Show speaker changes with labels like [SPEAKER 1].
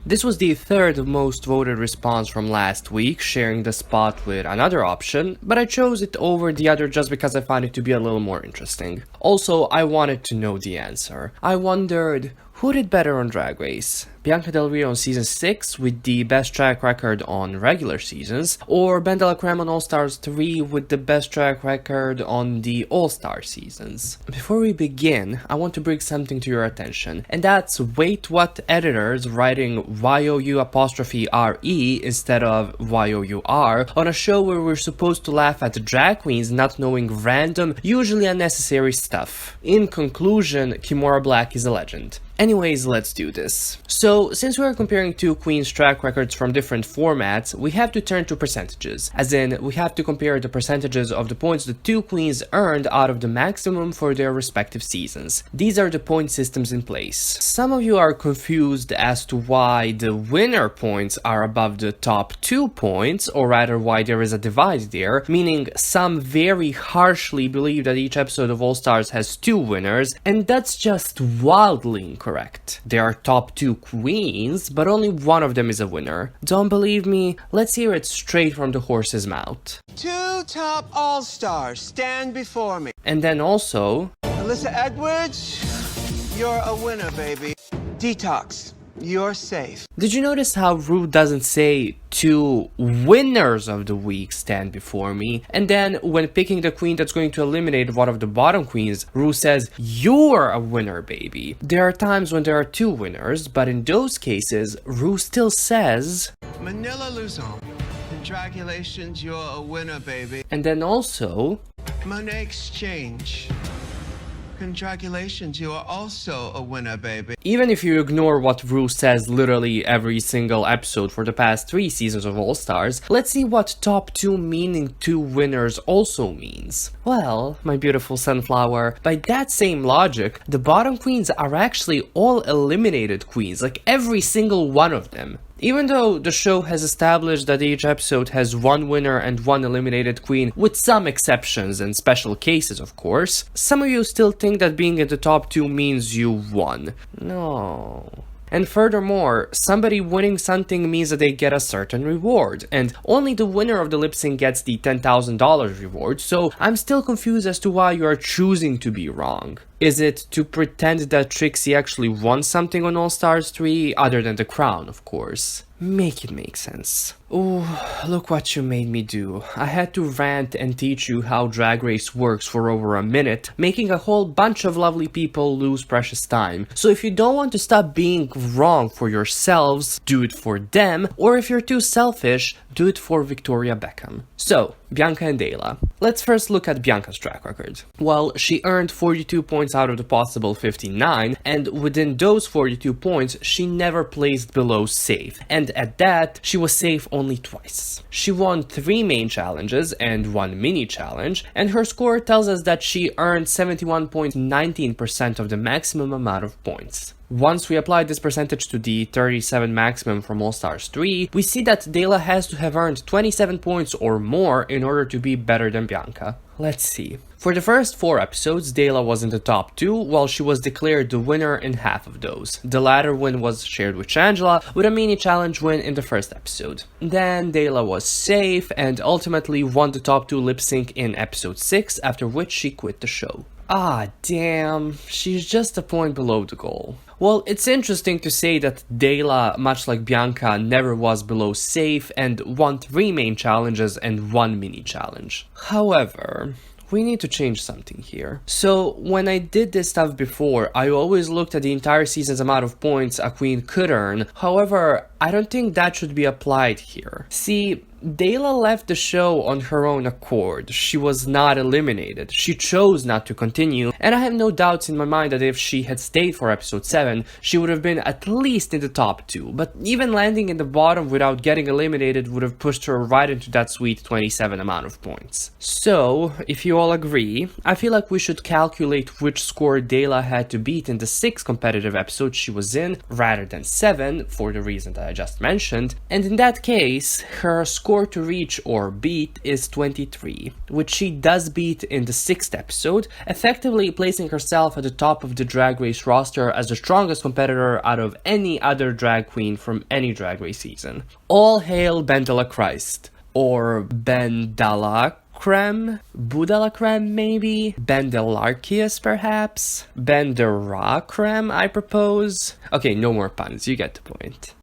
[SPEAKER 1] This was the third most voted response from last week, sharing the spot with another option, but I chose it over the other just because I found it to be a little more interesting. Also, I wanted to know the answer. I wondered, who did better on Drag Race? Bianca Del Rio on season 6 with the best track record on regular seasons, or BenDeLaCreme on All-Stars 3 with the best track record on the All-Star seasons? Before we begin, I want to bring something to your attention, and that's wait what editors writing YOU_RE instead of YOUR on a show where we're supposed to laugh at drag queens not knowing random, usually unnecessary stuff. In conclusion, Kimora Black is a legend. Anyways, let's do this. So, since we are comparing two queens' track records from different formats, we have to turn to percentages. As in, we have to compare the percentages of the points the two queens earned out of the maximum for their respective seasons. These are the point systems in place. Some of you are confused as to why the winner points are above the top 2 points, or rather why there is a divide there, meaning some very harshly believe that each episode of All Stars has 2 winners, and that's just wildly incorrect. There are top 2 queens, but only one of them is a winner. Don't believe me? Let's hear it straight from the horse's mouth.
[SPEAKER 2] 2 top all-stars stand before me.
[SPEAKER 1] And then also,
[SPEAKER 2] Alyssa Edwards, you're a winner, baby. Detox, you're safe.
[SPEAKER 1] did you notice how Ru doesn't say 2 winners of the week stand before me? And then when picking the queen that's going to eliminate one of the bottom queens, Ru says, you're a winner, baby. There are times when there are 2 winners, but in those cases, Ru still says,
[SPEAKER 2] Manila Luzon, congratulations, you're a winner, baby.
[SPEAKER 1] and then also,
[SPEAKER 2] Monet Exchange, congratulations, you are also a winner, baby.
[SPEAKER 1] even if you ignore what Ru says literally every single episode for the past 3 seasons of All Stars, let's see what top 2 meaning 2 winners also means. Well, my beautiful sunflower, by that same logic, the bottom queens are actually all eliminated queens, like every single one of them. Even though the show has established that each episode has 1 winner and 1 eliminated queen, with some exceptions and special cases of course, some of you still think that being in the top 2 means you won. No. And furthermore, somebody winning something means that they get a certain reward, and only the winner of the lip sync gets the $10,000 reward, so I'm still confused as to why you are choosing to be wrong. Is it to pretend that Trixie actually won something on All Stars 3, other than the crown, of course? Make it make sense. Ooh, look what you made me do. I had to rant and teach you how Drag Race works for over a minute, making a whole bunch of lovely people lose precious time. So if you don't want to stop being wrong for yourselves, do it for them, or if you're too selfish, do it for Victoria Beckham. So, Bianca and Dela. Let's first look at Bianca's track record. Well, she earned 42 points out of the possible 59, and within those 42 points, she never placed below safe, and at that, she was safe only twice. She won 3 main challenges and 1 mini challenge, and her score tells us that she earned 71.19% of the maximum amount of points. Once we apply this percentage to the 37 maximum from All Stars 3, we see that Dela has to have earned 27 points or more in order to be better than Bianca. Let's see. For the first 4 episodes, Dela was in the top 2, while she was declared the winner in half of those. The latter win was shared with Shangela, with a mini challenge win in the first episode. Then Dela was safe and ultimately won the top 2 lip sync in episode 6, after which she quit the show. Ah, damn, she's just a point below the goal. Well, it's interesting to say that Dela, much like Bianca, never was below safe and won 3 main challenges and 1 mini challenge. However, we need to change something here. So, when I did this stuff before, I always looked at the entire season's amount of points a queen could earn. However, I don't think that should be applied here. See, Dela left the show on her own accord. She was not eliminated. She chose not to continue, and I have no doubts in my mind that if she had stayed for episode 7, she would have been at least in the top 2, but even landing in the bottom without getting eliminated would have pushed her right into that sweet 27 amount of points. So, if you all agree, I feel like we should calculate which score Dela had to beat in the 6 competitive episodes she was in, rather than 7, for the reason that I just mentioned, and in that case, her score score to reach or beat is 23, which she does beat in the 6th episode, effectively placing herself at the top of the Drag Race roster as the strongest competitor out of any other drag queen from any Drag Race season. All hail BenDeLaCreme, or BenDeLaCreme, BenDeLaCreme maybe, BenDeLaCreme perhaps, BenDeLaCreme I propose. Okay, no more puns, you get the point.